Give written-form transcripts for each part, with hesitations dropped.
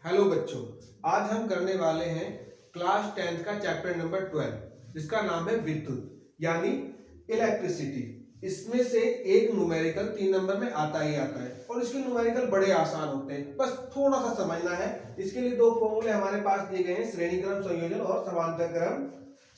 Hello बच्चों, आज हम करने वाले हैं क्लास 10th का चैप्टर नंबर 12 जिसका नाम है विद्युत यानी इलेक्ट्रिसिटी। इसमें से एक न्यूमेरिकल 3 नंबर में आता ही आता है और इसके न्यूमेरिकल बड़े आसान होते हैं, बस थोड़ा सा समझना है। इसके लिए दो फॉर्मूले हमारे पास दिए गए हैं, श्रेणी क्रम संयोजन और समांतर क्रम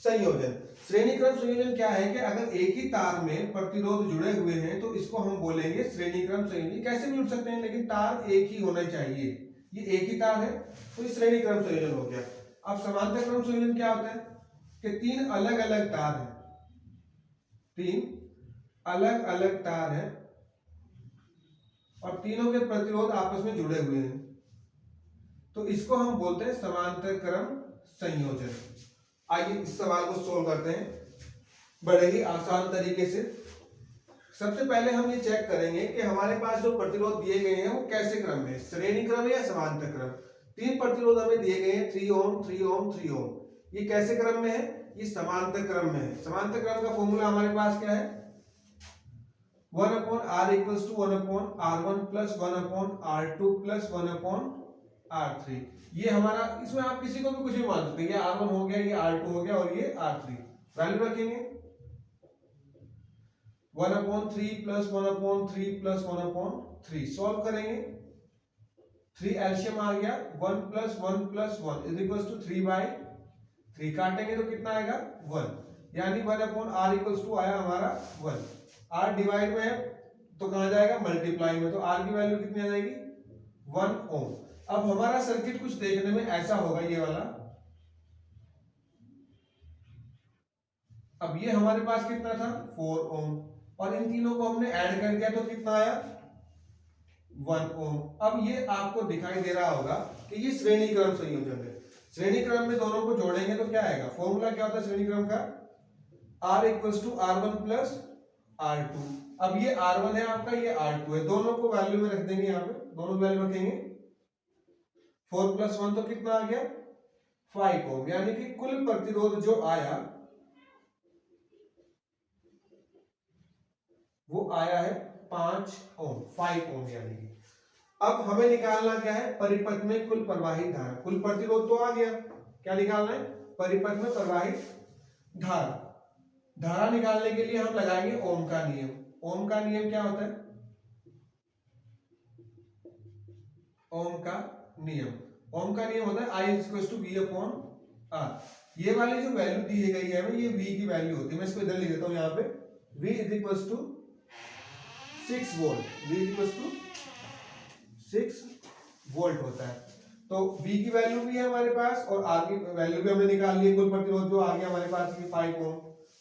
संयोजन। श्रेणी क्रम संयोजन क्या है कि अगर एक ही तार में प्रतिरोध जुड़े हुए हैं तो इसको हम बोलेंगे श्रेणी क्रम संयोजन। कैसे भी जुड़ सकते हैं लेकिन तार एक ही होना चाहिए, ये एक ही तार है तो ये श्रेणी क्रम संयोजन हो गया। अब समांतर क्रम संयोजन क्या होता है कि तीन अलग अलग तार हैं, तीन अलग अलग तार हैं और तीनों के प्रतिरोध आपस में जुड़े हुए हैं, तो इसको हम बोलते हैं समांतर क्रम संयोजन। आइए इस सवाल को सोल्व करते हैं बड़े ही आसान तरीके से। सबसे पहले हम ये चेक करेंगे कि हमारे पास जो प्रतिरोध दिए गए हैं वो कैसे क्रम में, श्रेणी क्रम या समांतर क्रम। तीन प्रतिरोध हमें दिए गए हैं, 3 ओम 3 ओम 3 ओम। ये कैसे क्रम में है? ये समांतर क्रम में है। समांतर क्रम का फॉर्मूला हमारे पास क्या है? 1/r equals to 1/r1 plus 1/r2 plus 1/r3। ये हमारा, इसमें आप किसी को भी कुछ भी मान सकते हैं। ये r1 हो गया, ये r2 हो गया और ये r3। वैल्यू रखेंगे 1/3 प्लस 1/3 प्लस 1/3। सॉल्व करेंगे, 3 एलसीएम आ गया, 1 plus 1 plus 1 is equals to 3/3। काटेंगे तो कितना आएगा? 1। यानी 1/r इक्वल्स टू आया हमारा 1। r डिवाइड में है तो कहां जाएगा? मल्टीप्लाई में, तो r की वैल्यू कितनी आ जाएगी? 1 ओम। अब हमारा सर्किट कुछ देखने में ऐसा होगा, ये वाला। अब ये हमारे पास कितना था? 4 ओम और इन तीनों को हमने ऐड कर दिया तो कितना आया? 1 ओम। अब ये आपको दिखाई दे रहा होगा कि ये श्रेणी क्रम संयोजन है। श्रेणी क्रम में दोनों को जोड़ेंगे तो क्या आएगा? फॉर्मूला क्या होता है श्रेणी क्रम का? R equals to R1 plus R2। अब ये R1 है आपका, ये R2 है, दोनों को वैल्यू में रख देंगे। यहाँ पे दोनों वैल्यू रखेंगे, 4 प्लस 1 तो कितना आ गया? 5 ओम। यानी कि कुल प्रतिरोध जो आया वो आया है 5 ओम, 5 ओम। यानी कि अब हमें निकालना क्या है? परिपथ में कुल प्रवाहित धारा। कुल प्रतिरोध तो आ गया, क्या निकालना है? परिपथ में प्रवाहित धारा। धारा निकालने के लिए हम लगाएंगे ओम का नियम। ओम का नियम क्या होता है? ओम का नियम, ओम का नियम होता है I equals to V upon R। ये वाली जो वैल्यू दी गई है हमें, ये V की वैल्यू होती है। मैं इसको इधर लिख देता हूं यहाँ पे, V is equals to 6 volt. V is equals to 6 volt होता है। तो V की वैल्यू भी है हमारे पास और R की वैल्यू भी हमने निकाल ली है। कुल प्रतिरोध जो आ गया हमारे पास ये 5 ओम।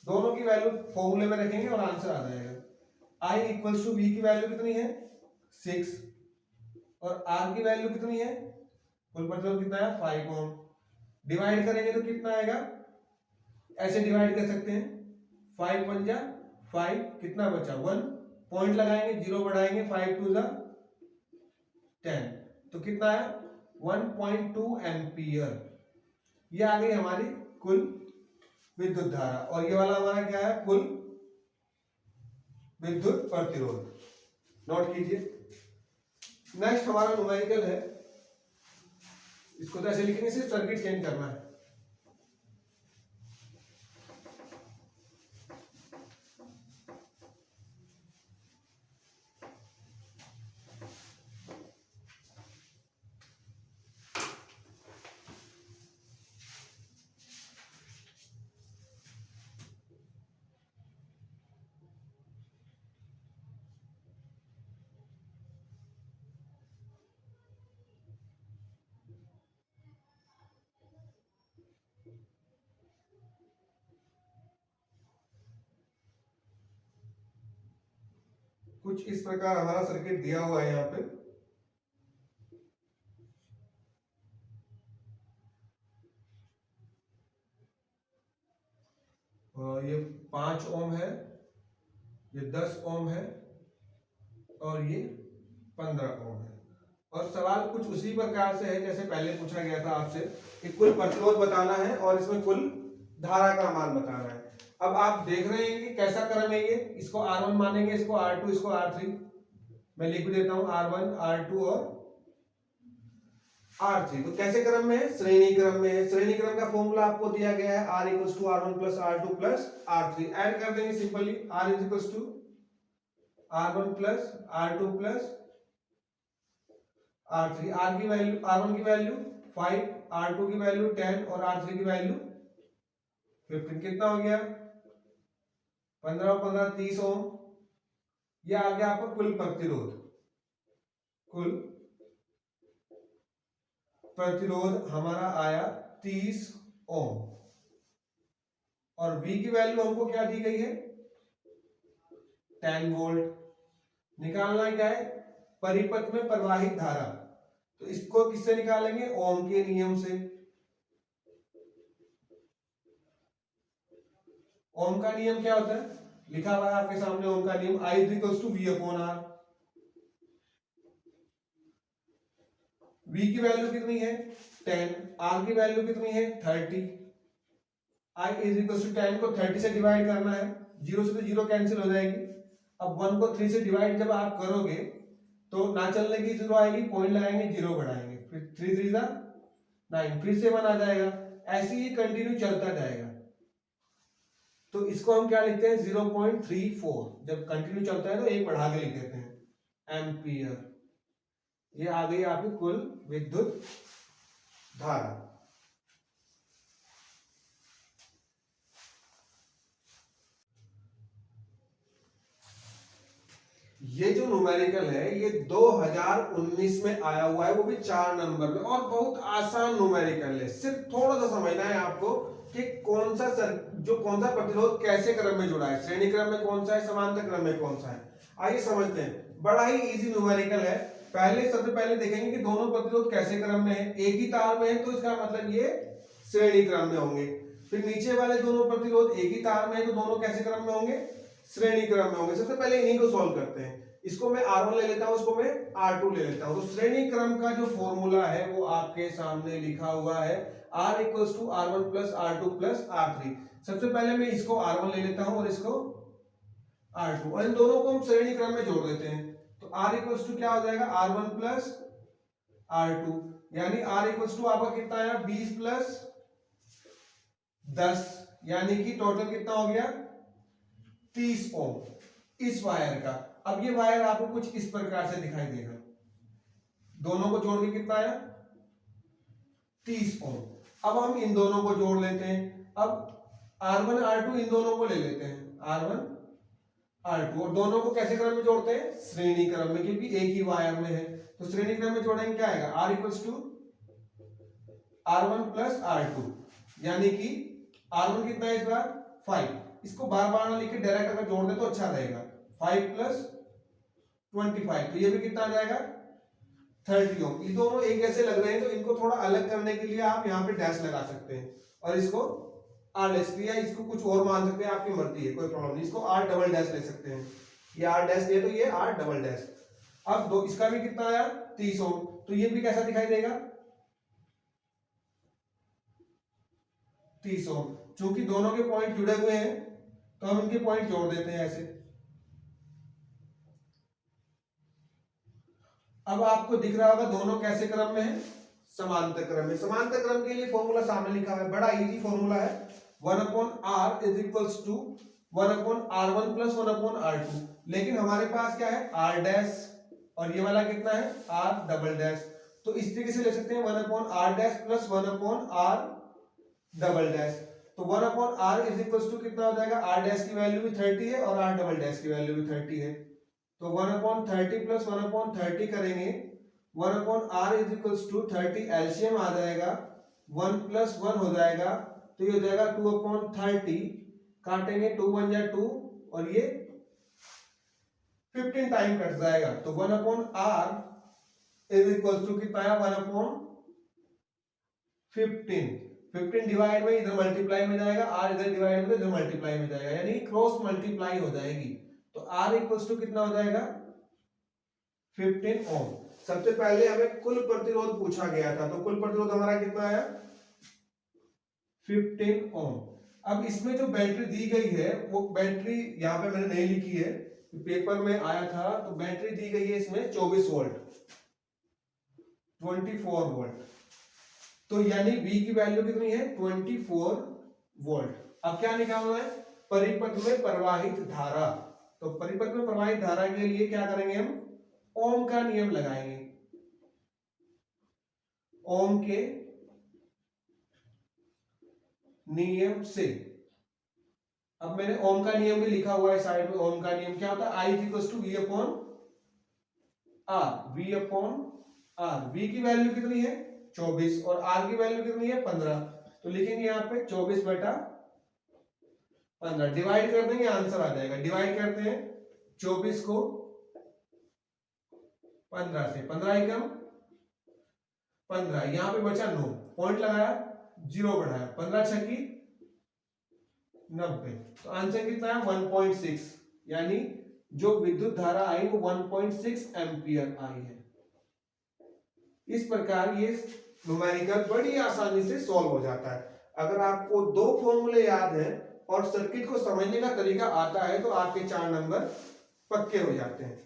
दोनों की वैल्यू फॉर्मूले में रखेंगे और आंसर आ जाएगा। I इक्वल्स टू V की वैल्यू कितनी है? 6 और R की वैल्यू कितनी है? कुल प्रतिरोध कितना है? 5 ओम। डिवाइड करेंगे तो कितना आएगा? ऐसे डिवाइड कर सकते हैं, 5 1 जा 5, कितना बचा? 1। पॉइंट लगाएंगे, 0 बढ़ाएंगे, 5 2 जा 10, तो कितना आया? 1.2 एम्पियर। ये आ गई हमारी कुल विद्युत धारा और ये वाला हमारा क्या है? कुल विद्युत प्रतिरोध। नोट कीजिए। नेक्स्ट हमारा न्यूमेरिकल है, इसको तो ऐसे लिखेंगे, सिर्फ सर्किट चेंज करना है। कुछ इस प्रकार हमारा सर्किट दिया हुआ है यहाँ पे। और ये 5 ओम है, ये 10 ओम है और ये 15 ओम है। और सवाल कुछ उसी प्रकार से है जैसे पहले पूछा गया था आपसे कि कुल प्रतिरोध बताना है और इसमें कुल धारा का मान बताना है। अब आप देख रहे हैं कि कैसा क्रम है ये। इसको R1 मानेंगे, इसको R2, इसको R3। मैं लिख भी देता हूं R1 R2 और R3। तो कैसे क्रम में है? श्रेणी क्रम में है। श्रेणी क्रम का फॉर्मूला आपको दिया गया है R equals to R1 plus R2 plus R3। Add कर देंगे simply R is equals to R1 plus R2 plus R3। R की वैल्यू, R1 की वैल्यू 5, R2 की वैल्यू 10 और R3 की वैल्यू 15। कितना हो गया? 15 और 15 30 ओम। ये आ गया आपका कुल प्रतिरोध। कुल प्रतिरोध हमारा आया 30 ओम। और V की वैल्यू हमको क्या दी गई है? 10 वोल्ट। निकालना क्या है? परिपथ में प्रवाहित धारा। तो इसको किससे निकालेंगे? ओम के नियम से। ओम का नियम क्या होता है? लिखा हुआ है आपके सामने ओम का नियम I equals to V upon R। V की वैल्यू कितनी है? 10। R की वैल्यू कितनी है? 30। I इज इक्वल टू 10 को 30 से डिवाइड करना है। 0 से तो 0 कैंसिल हो जाएगी। अब 1 को 3 से डिवाइड जब आप करोगे तो ना चलने की 0 आएगी, पॉइंट लगाएंगे, 0 बढ़ाएंगे, फिर 3 3 9, फिर से 1 आ जाएगा। ऐसे ही कंटिन्यू चलता जाएगा। तो इसको हम क्या लिखते हैं? 0.34। जब कंटिन्यू चलता है तो एक बढ़ा के लिख देते हैं एम्पियर। ये आ गई आपकी कुल विद्युत धारा। ये जो न्यूमेरिकल है ये 2019 में आया हुआ है, वो भी 4 नंबर में, और बहुत आसान न्यूमेरिकल है। सिर्फ थोड़ा सा समझना है आपको कि कौन सा प्रतिरोध कैसे क्रम में जुड़ा है, श्रेणी क्रम में कौन सा है, समांतर क्रम में कौन सा है। आइए समझते हैं। बड़ा ही इजी न्यूमेरिकल है। सबसे पहले देखेंगे कि दोनों प्रतिरोध कैसे क्रम में है। एक ही तार में है तो इसका मतलब ये श्रेणी क्रम में होंगे। फिर नीचे वाले दोनों प्रतिरोध एक ही तार में है तो दोनों कैसे क्रम में होंगे? श्रेणी क्रम में होंगे। सबसे पहले इन्हीं को सॉल्व करते हैं। इसको मैं R1 ले लेता हूं, इसको मैं R2 ले लेता हूं। तो श्रेणी क्रम का जो फॉर्मूला है वो आपके सामने लिखा हुआ है R equals to R1 plus R2 plus R3। सबसे पहले मैं इसको R1 ले लेता हूं और इसको R2, और इन दोनों को हम श्रेणी क्रम में जोड़ देते हैं। तो R इक्वल्स टू क्या हो जाएगा? R1 प्लस R2, यानी R इक्वल्स टू आपका कितना आया? 20 प्लस 10, यानी कि टोटल कितना हो गया? 30 ओम इस वायर का। अब ये वायर आपको कुछ इस प्रकार से दिखाई देगा। दोनों को जोड़ के कितना आया? 30 ओम। अब हम इन दोनों को जोड़ लेते हैं। अब R1 R2 इन दोनों को ले लेते हैं, R1 R2, और दोनों को कैसे क्रम में जोड़ते हैं? श्रेणी क्रम में, क्योंकि एक ही वायर में है। तो श्रेणी क्रम में जोड़ेंगे, क्या आएगा? R equals to R1 plus R2, यानी कि R1 कितना है इस बार? 5। इसको बार बार ना लिखे, डायरेक्ट अगर जोड़ दे तो अच्छा रहेगा। 5 प्लस 25, तो ये भी कितना आ जाएगा? 30 ओम। ये दोनों एक जैसे लग रहे हैं तो इनको थोड़ा अलग करने के लिए आप यहाँ पे डैश लगा सकते हैं और इसको R डैश, या इसको कुछ और मान सकते हैं, आपकी मर्जी है, कोई प्रॉब्लम नहीं। इसको R डबल डैश ले सकते हैं। ये R डैश है तो ये R डबल डैश। अब दो, इसका भी कितना आया? 30 ओम। तो ये भी कैसा दिखाई देगा? 30 ओम। चूंकि दोनों के पॉइंट जुड़े हुए हैं तो हम इनके पॉइंट जोड़ देते हैं ऐसे। अब आपको दिख रहा होगा दोनों कैसे क्रम में है? समांतर क्रम में। समांतर क्रम के लिए फॉर्मूला सामने लिखा हुआ है, बड़ा इजी फॉर्मूला है। 1/r is equals to 1/r1 plus 1/r2। लेकिन हमारे पास क्या है? r डैश, और ये वाला कितना है? r double dash. तो इस तरीके से ले सकते हैं 1/r dash plus 1/r double dash. तो 1/r इज इक्वल्स टू कितना हो जाएगा? r डैश की वैल्यू भी 30 है और r डबल डैश की वैल्यू भी 30 है। तो 1/30 प्लस 1/30 करेंगे, 1/r is equals to 30, LCM आ जाएगा, 1 प्लस 1 हो जाएगा, तो ये हो जाएगा 2/30। काटेंगे, 2 1 जा 2, और ये 15 टाइम कट जाएगा। तो 1/r इज इक्वल्स टू कितना आया? 1/15। 15 डिवाइड में इधर मल्टीप्लाई में जाएगा, r इधर डिवाइड में इधर मल्टीप्लाई में जाएगा, यानी क्रॉस मल्टीप्लाई हो जाएगी। तो r इक्वल्स टू कितना हो जाएगा? 15 ओम। सबसे पहले हमें कुल प्रतिरोध पूछा गया था, तो कुल प्रतिरोध हमारा कितना आया? 15 ओम। अब इसमें जो बैटरी दी गई है वो बैटरी यहाँ पे मैंने नहीं लिखी है, पेपर में आया था, तो बैटरी दी गई है इसमें 24 वोल्ट। 24 वोल्ट। तो यानी V की वैल्यू कितनी है 24 वोल्ट। अब क्या निकालना है, परिपथ में प्रवाहित धारा। तो परिपथ में प्रवाहित धारा के लिए क्या करेंगे, हम ओम का नियम लगाएंगे। ओम के नियम से, अब मैंने ओम का नियम भी लिखा हुआ है साइड में। ओम का नियम क्या होता है, I equal to V upon R. V upon R, V की वैल्यू कितनी है 24 और आर की वैल्यू कितनी है 15। तो लिखेंगे यहाँ पे 24/15, डिवाइड कर देंगे आंसर आ जाएगा। डिवाइड करते हैं 24 को 15 से, 15 एकम 15, यहां पे बचा 9, पॉइंट लगाया 0 बढ़ाया, 15 छक्की 90। तो आंसर कितना है 1.6, यानी जो विद्युत धारा आई वो 1.6 एम्पियर आई है। इस प्रकार ये न्यूमेरिकल बड़ी आसानी से सॉल्व हो जाता है। अगर आपको 2 फॉर्मूले याद हैं और सर्किट को समझने का तरीका आता है तो आपके 4 नंबर पक्के हो जाते हैं।